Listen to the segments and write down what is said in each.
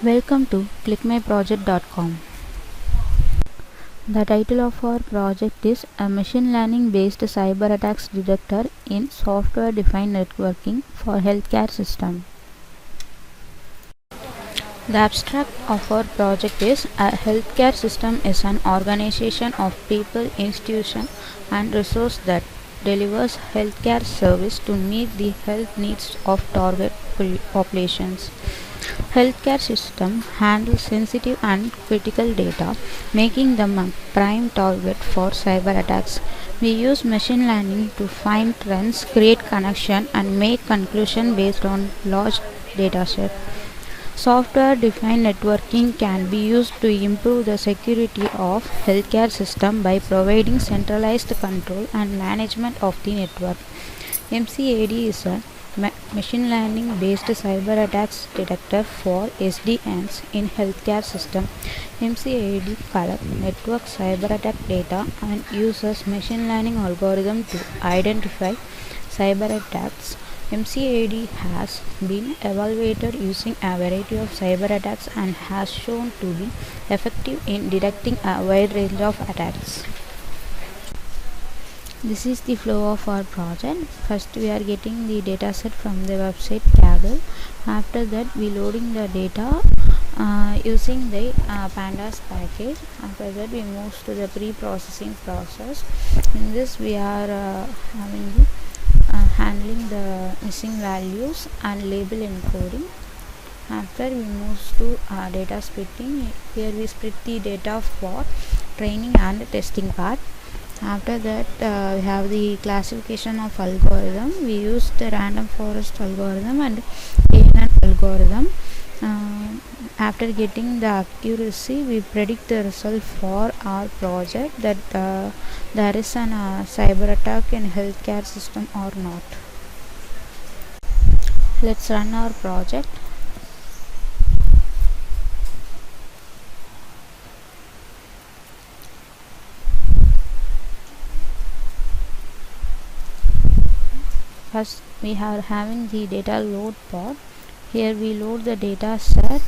Welcome to ClickMyProject.com. The title of our project is a machine learning based cyber attacks detector in software defined networking for healthcare system. The abstract of our project is a healthcare system is an organization of people, institution and resource that delivers healthcare service to meet the health needs of target populations. Healthcare system handles sensitive and critical data, making them a prime target for cyber attacks. We use machine learning to find trends, create connection, and make conclusion based on large dataset. Software-defined networking can be used to improve the security of healthcare system by providing centralized control and management of the network. MCAD is a machine learning based cyber attacks detector for SDNs in healthcare system. MCAD collects network cyber attack data and uses machine learning algorithm to identify cyber attacks. MCAD has been evaluated using a variety of cyber attacks and has shown to be effective in detecting a wide range of attacks. This is the flow of our project. First we are getting the dataset from the website Kaggle. After that we loading the data using the pandas package. After that we move to the pre-processing process. In this we are handling the missing values and label encoding. After we move to data splitting. Here we split the data for training and testing part. After that we have the classification of algorithm. We use the random forest algorithm and SDN algorithm. After getting the accuracy, we predict the result for our project that there is an cyber attack in healthcare system or not. Let's run our project. First we are having the data load part. Here we load the data set.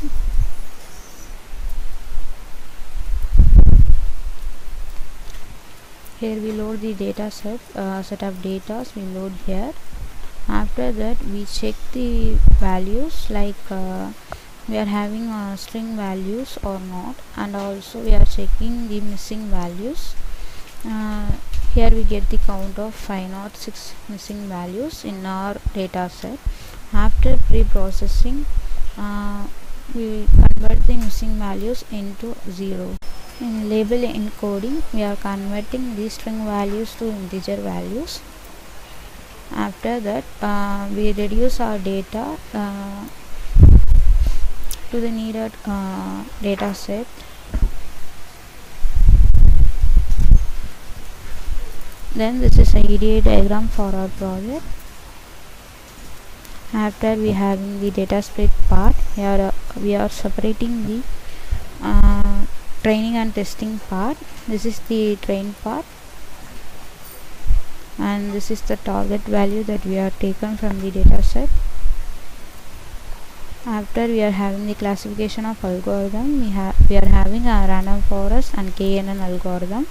Here we load the data set of data we load here. After that we check the values like we are having string values or not, and also we are checking the missing values. Here we get the count of 506 missing values in our data set. After pre-processing, we convert the missing values into 0. In label encoding, we are converting the string values to integer values. After that, we reduce our data to the needed data set. Then this is a EDA diagram for our project. After we having the data split part, here we are separating the training and testing part. This is the train part, and this is the target value that we are taken from the data set. After we are having the classification of algorithm, we are having a random forest and KNN algorithm.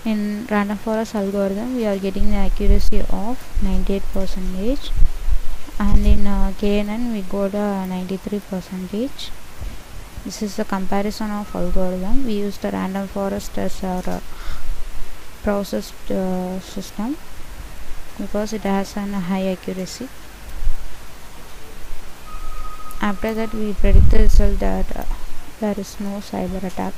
In random forest algorithm, we are getting the accuracy of 98%, and in KNN we got a 93%. This is the comparison of algorithm. We use the random forest as our processed system because it has a high accuracy. After that we predict the result that there is no cyber attack.